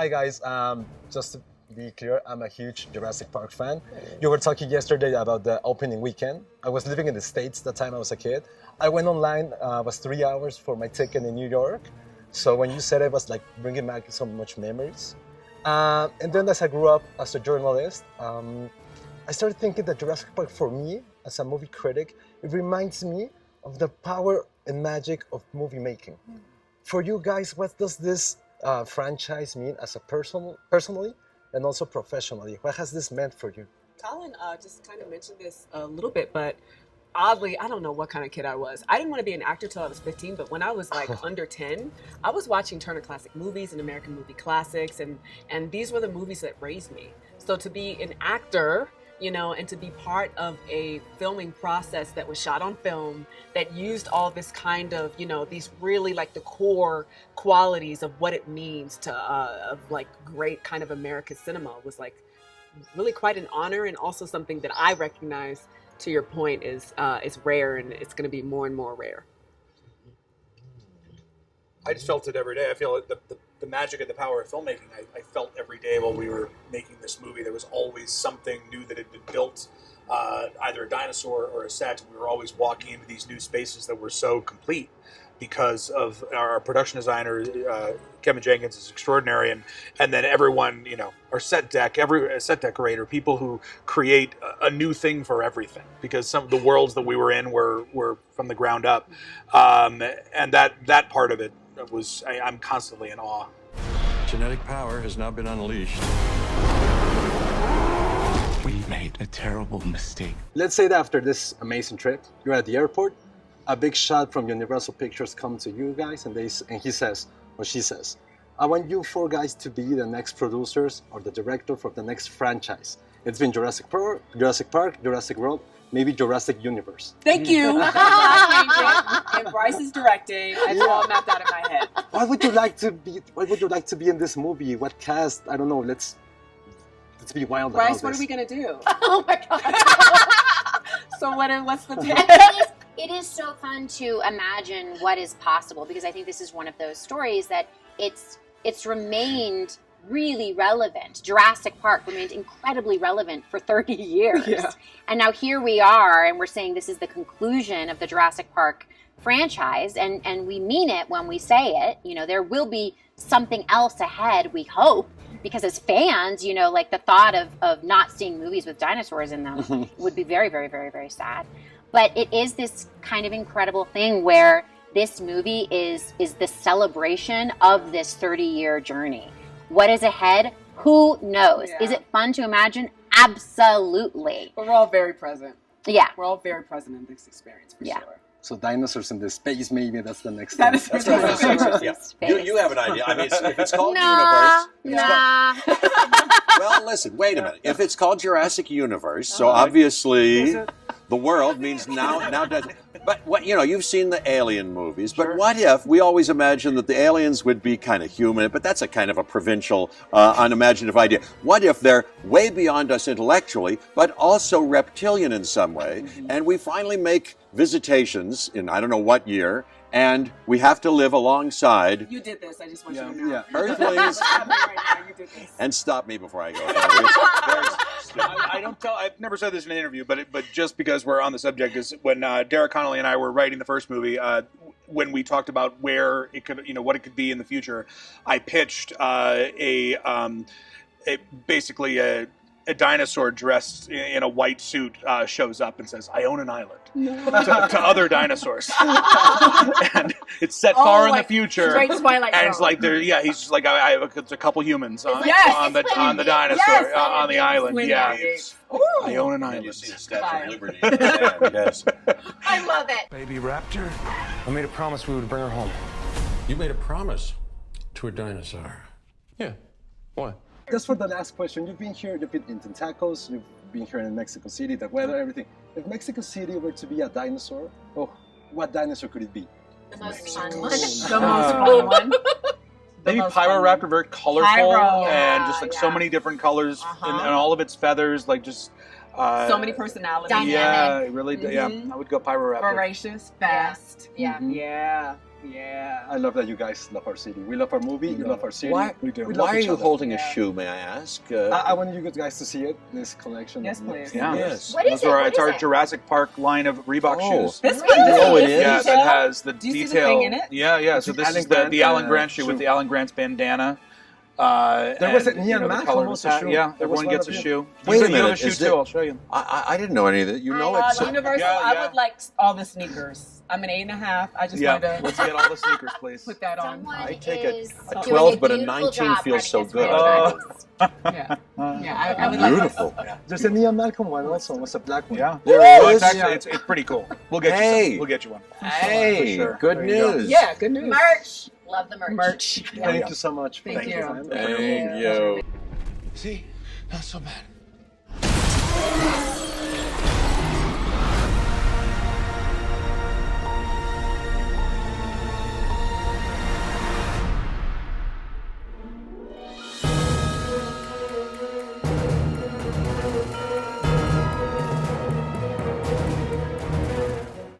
Hi guys, just to be clear, I'm a huge Jurassic Park fan. You were talking yesterday about the opening weekend. I was living in the States that time I was a kid. I went online, was 3 hours for my ticket in New York. So when you said it was like bringing back so much memories. And then as I grew up as a journalist, I started thinking that Jurassic Park for me, as a movie critic, it reminds me of the power and magic of movie making. For you guys, what does this franchise mean as a personally and also professionally? What has this meant for you? Colin just kind of mentioned this a little bit, but oddly, I don't know what kind of kid I was. I didn't want to be an actor till I was 15, but when I was like under 10, I was watching Turner Classic Movies and American Movie Classics, and these were the movies that raised me. So to be an actor, you know, and to be part of a filming process that was shot on film, that used all this kind of, you know, these really like the core qualities of what it means to, of like great kind of American cinema was like really quite an honor, and also something that I recognize, to your point, is rare, and it's going to be more and more rare. I just felt it every day. I feel the magic and the power of filmmaking. I felt every day while we were making this movie. There was always something new that had been built, either a dinosaur or a set. We were always walking into these new spaces that were so complete because of our production designer, Kevin Jenkins, is extraordinary, and then everyone, you know, our set decorator, people who create a new thing for everything, because some of the worlds that we were in were from the ground up, and that part of it was, I'm constantly in awe. Genetic power has now been unleashed. We made a terrible mistake. Let's say that after this amazing trip, you're at the airport, a big shot from Universal Pictures comes to you guys, and he says, or she says, I want you four guys to be the next producers or the director for the next franchise. It's been Jurassic Park, Jurassic World, maybe Jurassic Universe. Thank you. And Bryce is directing. It's all mapped out in my head. What would you like to be in this movie? What cast? I don't know. Let's be wild about this. Bryce, what are we gonna do? Oh my God. So what's the take? It is so fun to imagine what is possible, because I think this is one of those stories that it's remained really relevant. Jurassic Park remained incredibly relevant for 30 years. Yeah. And now here we are, and we're saying this is the conclusion of the Jurassic Park franchise, and we mean it when we say it. You know, there will be something else ahead, we hope, because as fans, you know, like the thought of not seeing movies with dinosaurs in them would be very, very, very, very sad. But it is this kind of incredible thing where this movie is the celebration of this 30-year journey. What is ahead? Who knows? Yeah. Is it fun to imagine? Absolutely. But we're all very present. Yeah. We're all very present in this experience, for sure. So dinosaurs in the space, maybe that's the next thing. That's what I was saying. Yeah. You have an idea. I mean, if it's called Universe. Well, listen, wait a minute. If it's called Jurassic Universe, so obviously the world means now does. But what, you know, you've seen the Alien movies, but what if we always imagine that the aliens would be kind of human, but that's a kind of a provincial, unimaginative idea. What if they're way beyond us intellectually, but also reptilian in some way, and we finally make visitations in I don't know what year, and we have to live alongside. You did this. I just want you to know. Earthlings. You did this. And stop me before I go. I don't tell. I've never said this in an interview, but just because we're on the subject, is when Derek Connolly and I were writing the first movie. When we talked about where it could, you know, what it could be in the future, I pitched basically a dinosaur dressed in a white suit shows up and says, "I own an island," to other dinosaurs, and it's set far in the future. Straight Twilight and it's like he's just like I have a couple humans on the dinosaur on the island. Yeah, I own an island. You see the Statue of Liberty. Yes. I love it. Baby raptor, I made a promise we would bring her home. You made a promise to a dinosaur. Yeah. What? Just for the last question, you've been in Tacos, you've been here in Mexico City, the weather, everything. If Mexico City were to be a dinosaur, what dinosaur could it be? The most fun one. The most fun one. Maybe Pyroraptor, very colorful, and just like so many different colors and all of its feathers, like just so many personalities. Dynamic. Yeah, really. Yeah, I would go Pyroraptor. Voracious, fast. Yeah. Yeah. Yeah. I love that you guys love our city. We love our movie. You love our city. Why, We do. why are each you other. holding a shoe, may I ask? I want you guys to see it. This collection. Yes, of please. Yeah. Yes. What is Those it? are, What it's is our it? Jurassic Park line of Reebok shoes. This one. Oh, it is? Yeah, Detail? that has the Do you see the detail. thing in it? Yeah, yeah. It's So the this Alan is Grant, the Alan uh, Grant shoe with shoe. the Alan Grant's bandana. There was and, an Ian the Malcolm color of also his hat. shoe. Yeah, There was everyone one gets a of you. shoe. Wait a You have minute, a shoe is too. it- I'll show you. I didn't know any of that. You know I it's... Universal, Yeah, I yeah. would like all the sneakers. I'm an 8.5. I just Yeah, wanted let's to get all the sneakers, please. put that on. Someone I take a is 12, doing but a beautiful 19 job feels so running good. this franchise. Yeah. Yeah, I would like Beautiful. There's an Ian Malcolm one also. It was a black one. Yeah, There Well, it it's is. actually it's pretty cool. We'll get you Hey. some. We'll get you one. Hey, For sure. good There you go. news. Yeah, good news. Merch. Love the merch. Merch. Thank you so much. for Thank your you. time. Thank you. See? Not so bad.